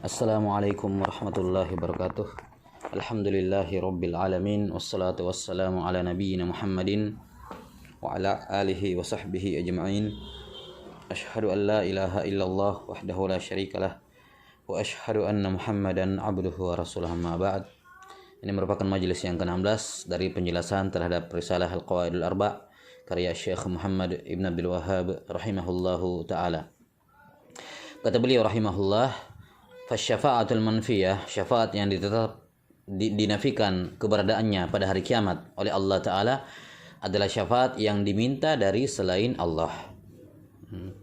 Assalamualaikum warahmatullahi wabarakatuh. Alhamdulillahi rabbil alamin. Wassalatu wassalamu ala nabiyyina Muhammadin wa ala alihi wa sahbihi ajma'in. Ashhadu an la ilaha illallah wahdahu la syarikalah wa ashhadu anna Muhammadan abduhu wa rasuluh, amma ba'd. Ini merupakan majelis yang ke-16 dari penjelasan terhadap risalah Al-Qawaidul Arba' karya Syekh Muhammad Ibn Abdul Wahhab rahimahullahu ta'ala. Kata beliau rahimahullah, fasyafa'atul manfiyah, syafaat yang dinafikan keberadaannya pada hari kiamat oleh Allah Ta'ala adalah syafaat yang diminta dari selain Allah.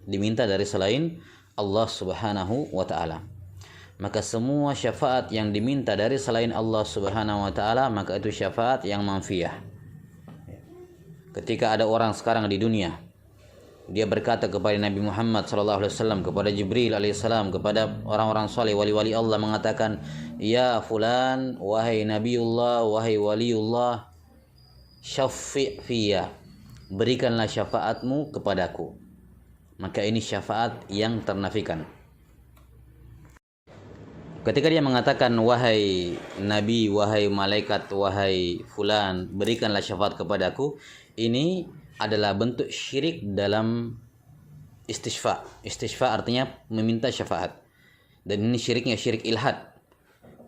Diminta dari selain Allah Subhanahu wa Ta'ala. Maka semua syafaat yang diminta dari selain Allah Subhanahu wa Ta'ala, maka itu syafaat yang manfiyah. Ketika ada orang sekarang di dunia, dia berkata kepada Nabi Muhammad SAW, kepada Jibril alaihissalam, kepada orang-orang saleh, wali-wali Allah, mengatakan, ya fulan, wahai Nabiullah, wahai waliullah, syafi' fiyya, berikanlah syafaatmu kepadaku. Maka ini syafaat yang ternafikan. Ketika dia mengatakan, wahai Nabi, wahai malaikat, wahai fulan, berikanlah syafaat kepadaku, ini adalah bentuk syirik dalam istighfar. Istighfar artinya meminta syafaat. Dan ini syiriknya syirik ilhad.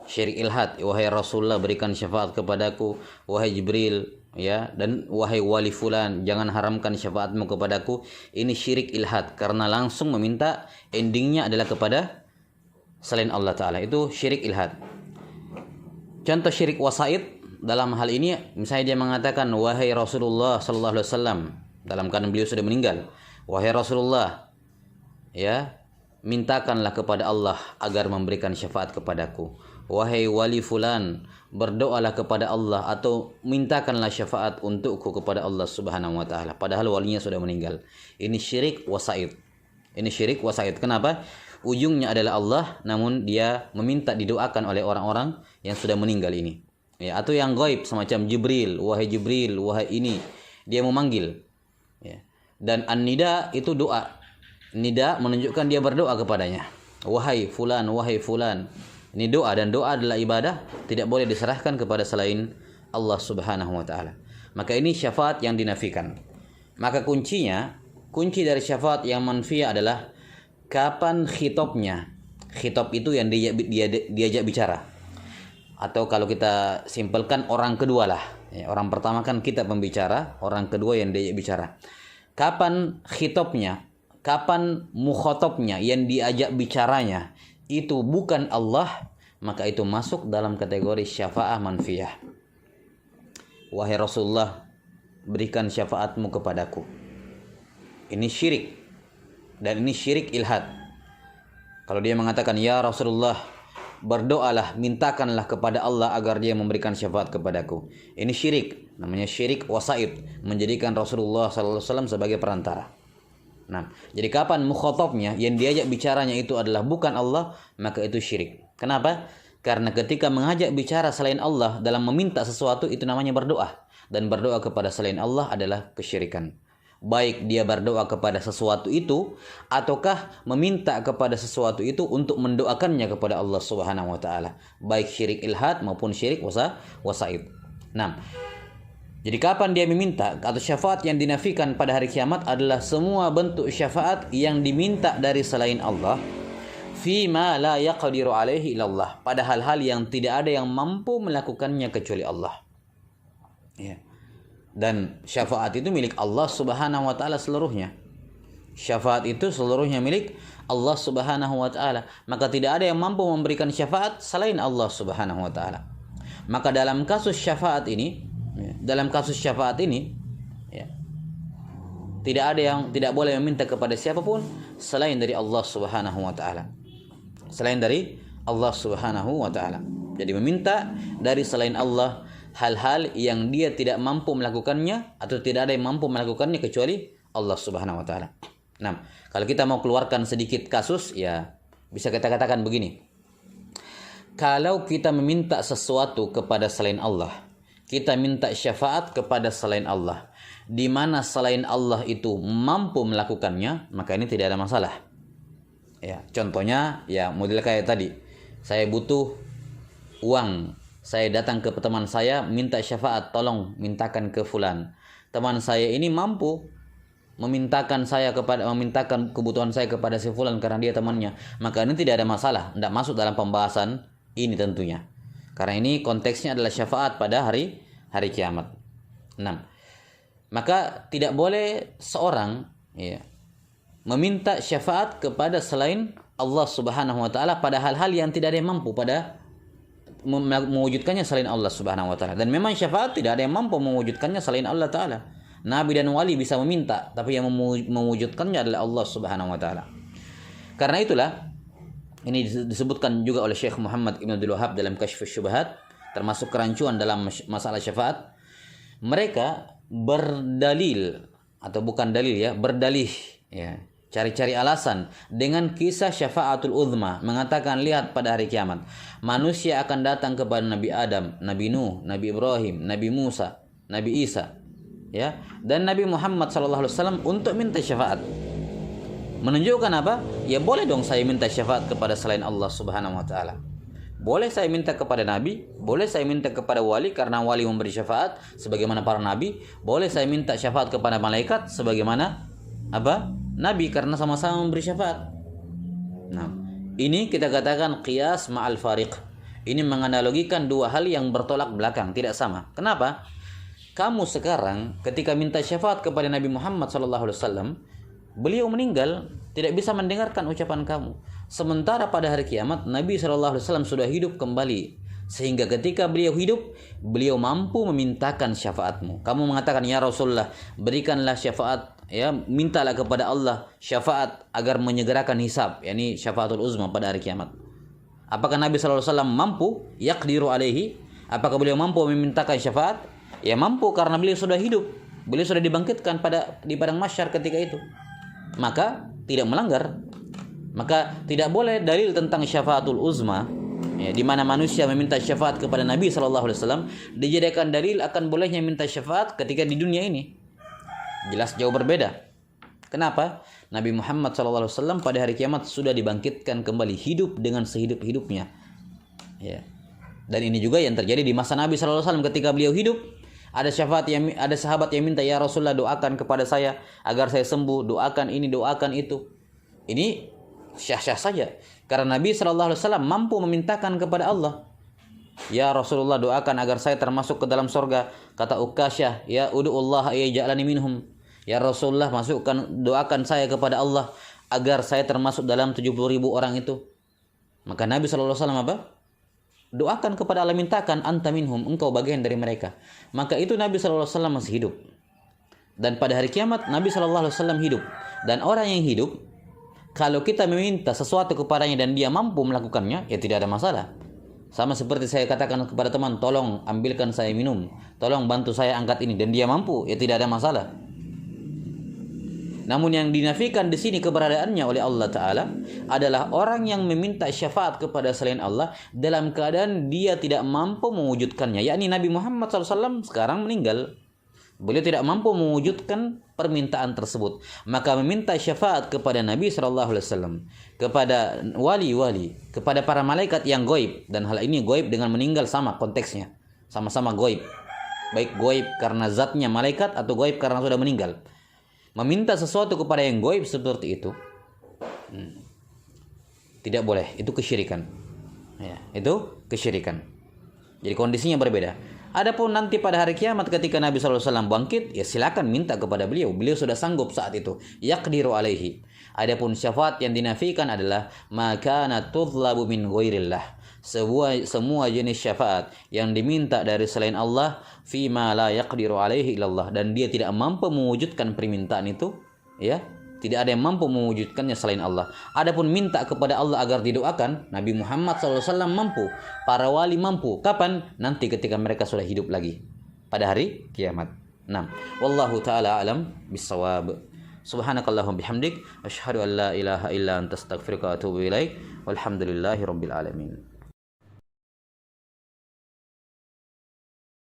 Syirik ilhad. Wahai Rasulullah, berikan syafaat kepadaku. Wahai Jibril, ya, dan wahai wali fulan, jangan haramkan syafaatmu kepadaku. Ini syirik ilhad karena langsung meminta, endingnya adalah kepada selain Allah Ta'ala. Itu syirik ilhad. Contoh syirik wasaid dalam hal ini, misalnya dia mengatakan, wahai Rasulullah sallallahu alaihi wasallam, dalam keadaan beliau sudah meninggal, wahai Rasulullah, ya, mintakanlah kepada Allah agar memberikan syafaat kepadaku. Wahai wali fulan, berdoalah kepada Allah atau mintakanlah syafaat untukku kepada Allah Subhanahu wa Ta'ala, padahal walinya sudah meninggal. Ini syirik wasaid. Ini syirik wasaid. Kenapa? Ujungnya adalah Allah, namun dia meminta didoakan oleh orang-orang yang sudah meninggal ini. Ya, atau yang gaib semacam Jibril, wahai ini, dia memanggil. Ya. Dan an-nida itu doa. Nida menunjukkan dia berdoa kepadanya. Wahai fulan, wahai fulan. Ini doa, dan doa adalah ibadah, tidak boleh diserahkan kepada selain Allah Subhanahu wa Ta'ala. Maka ini syafaat yang dinafikan. Maka kunci dari syafaat yang manfiyah adalah kapan khitobnya. Khitob itu yang diajak bicara. Atau kalau kita simpelkan, orang kedua lah. Ya, orang pertama kan kita pembicara, orang kedua yang diajak bicara. Kapan khitobnya, kapan mukhotobnya, yang diajak bicaranya itu bukan Allah, maka itu masuk dalam kategori syafa'ah manfiyah. Wahai Rasulullah, berikan syafaatmu kepadaku. Ini syirik. Dan ini syirik ilhad. Kalau dia mengatakan, ya Rasulullah, berdoalah, mintakanlah kepada Allah agar dia memberikan syafaat kepadaku. Ini syirik, namanya syirik wasaid, menjadikan Rasulullah SAW sebagai perantara. Nah, jadi kapan mukhatabnya, yang diajak bicaranya itu adalah bukan Allah, maka itu syirik. Kenapa? Karena ketika mengajak bicara selain Allah dalam meminta sesuatu, itu namanya berdoa. Dan berdoa kepada selain Allah adalah kesyirikan. Baik dia berdoa kepada sesuatu itu, ataukah meminta kepada sesuatu itu untuk mendoakannya kepada Allah Subhanahu wa Ta'ala. Baik syirik ilhad maupun syirik wasaid. Nah, jadi kapan dia meminta atau syafaat yang dinafikan pada hari kiamat adalah semua bentuk syafaat yang diminta dari selain Allah, fima la yaqdiru alaihi illallah, pada hal-hal yang tidak ada yang mampu melakukannya kecuali Allah. Ya. Dan syafaat itu milik Allah Subhanahu wa Ta'ala seluruhnya. Syafaat itu seluruhnya milik Allah Subhanahu wa Ta'ala. Maka tidak ada yang mampu memberikan syafaat selain Allah Subhanahu wa Ta'ala. Maka dalam kasus syafaat ini, ya, tidak boleh meminta kepada siapapun selain dari Allah Subhanahu wa Ta'ala. Selain dari Allah Subhanahu wa Ta'ala. Jadi meminta dari selain Allah hal-hal yang dia tidak mampu melakukannya, atau tidak ada yang mampu melakukannya kecuali Allah Subhanahu wa Ta'ala. Nah, kalau kita mau keluarkan sedikit kasus, ya bisa kita katakan begini. Kalau kita meminta sesuatu kepada selain Allah, kita minta syafaat kepada selain Allah, di mana selain Allah itu mampu melakukannya, maka ini tidak ada masalah. Ya, contohnya ya model kayak tadi. Saya butuh uang. Saya datang ke teman saya minta syafaat, tolong mintakan ke fulan. Teman saya ini mampu memintakan kebutuhan saya kepada si fulan karena dia temannya. Maka ini tidak ada masalah, tidak masuk dalam pembahasan ini tentunya. Karena ini konteksnya adalah syafaat pada hari kiamat. 6. Maka tidak boleh seorang meminta syafaat kepada selain Allah Subhanahu wa taala pada hal-hal yang tidak ada yang mampu pada mewujudkannya selain Allah Subhanahu wa taala. Dan memang syafaat tidak ada yang mampu mewujudkannya selain Allah taala. Nabi dan wali bisa meminta, tapi yang mewujudkannya adalah Allah Subhanahu wa taala. Karena itulah ini disebutkan juga oleh Syekh Muhammad Ibn Abdul Wahhab dalam Kasyfus Syubhat, termasuk kerancuan dalam masalah syafaat. Mereka berdalil atau bukan dalil berdalih cari-cari alasan dengan kisah syafaatul uzma, mengatakan lihat pada hari kiamat manusia akan datang kepada Nabi Adam, Nabi Nuh, Nabi Ibrahim, Nabi Musa, Nabi Isa, dan Nabi Muhammad SAW untuk minta syafaat. Menunjukkan apa? Ya boleh dong saya minta syafaat kepada selain Allah Subhanahu wa taala. Boleh saya minta kepada nabi, boleh saya minta kepada wali karena wali memberi syafaat sebagaimana para nabi, boleh saya minta syafaat kepada malaikat sebagaimana nabi karena sama-sama memberi syafaat. Nah, ini kita katakan qiyas ma'al fariq. Ini menganalogikan dua hal yang bertolak belakang, tidak sama. Kenapa? Kamu sekarang ketika minta syafaat kepada Nabi Muhammad SAW, beliau meninggal, tidak bisa mendengarkan ucapan kamu. Sementara pada hari kiamat Nabi SAW sudah hidup kembali, sehingga ketika beliau hidup, beliau mampu memintakan syafaatmu. Kamu mengatakan, ya Rasulullah, berikanlah syafaat, mintalah kepada Allah syafaat agar menyegerakan hisab, yakni syafaatul uzma pada hari kiamat. Apakah Nabi SAW mampu? Yaqdiru alaihi. Apakah beliau mampu memintakan syafaat? Ya mampu, karena beliau sudah hidup. Beliau sudah dibangkitkan di padang mahsyar ketika itu. Maka tidak melanggar. Maka tidak boleh dalil tentang syafaatul uzma, di mana manusia meminta syafaat kepada Nabi SAW, dijadikan dalil akan bolehnya minta syafaat ketika di dunia ini. Jelas jauh berbeda. Kenapa? Nabi Muhammad SAW pada hari kiamat sudah dibangkitkan kembali, hidup dengan sehidup-hidupnya. Dan ini juga yang terjadi di masa Nabi SAW ketika beliau hidup. Ada sahabat yang minta, ya Rasulullah, doakan kepada saya agar saya sembuh, doakan ini, doakan itu. Ini syah-syah saja, karena Nabi SAW mampu memintakan kepada Allah. Ya Rasulullah, doakan agar saya termasuk ke dalam surga. Kata Ukasyah, ya ud'ullah yaj'alani minhum. Ya Rasulullah, doakan saya kepada Allah agar saya termasuk dalam 70.000 orang itu. Maka Nabi SAW doakan kepada Allah, mintakan, anta minhum, engkau bagian dari mereka. Maka itu Nabi SAW masih hidup. Dan pada hari kiamat Nabi SAW hidup. Dan orang yang hidup, kalau kita meminta sesuatu kepadanya dan dia mampu melakukannya, ya tidak ada masalah. Sama seperti saya katakan kepada teman, tolong ambilkan saya minum, tolong bantu saya angkat ini, dan dia mampu, ya tidak ada masalah. Namun yang dinafikan di sini keberadaannya oleh Allah Ta'ala adalah orang yang meminta syafaat kepada selain Allah dalam keadaan dia tidak mampu mewujudkannya. Yakni Nabi Muhammad SAW sekarang meninggal. Beliau tidak mampu mewujudkan permintaan tersebut. Maka meminta syafaat kepada Nabi SAW, kepada wali-wali, kepada para malaikat yang goib. Dan hal ini goib dengan meninggal sama konteksnya. Sama-sama goib. Baik goib karena zatnya malaikat atau goib karena sudah meninggal. Meminta sesuatu kepada yang goib seperti itu tidak boleh, itu kesyirikan. Itu kesyirikan. Jadi kondisinya berbeda. Adapun nanti pada hari kiamat ketika Nabi SAW bangkit, ya silakan minta kepada beliau. Beliau sudah sanggup saat itu. Yaqdiru alaihi. Adapun syafaat yang dinafikan adalah makana tudlabu min ghairillah. Semua jenis syafaat yang diminta dari selain Allah, fima la yaqdiru alaihi illallah, dan dia tidak mampu mewujudkan permintaan itu, tidak ada yang mampu mewujudkannya selain Allah. Adapun minta kepada Allah agar didoakan, Nabi Muhammad SAW mampu, para wali mampu. Kapan? Nanti ketika mereka sudah hidup lagi pada hari kiamat. Wallahu taala alam bissawab. Subhanakallahumma bihamdik, asyhadu an la ilaha illa anta astaghfiruka wa atubu ilaik. Walhamdulillahirabbil alamin.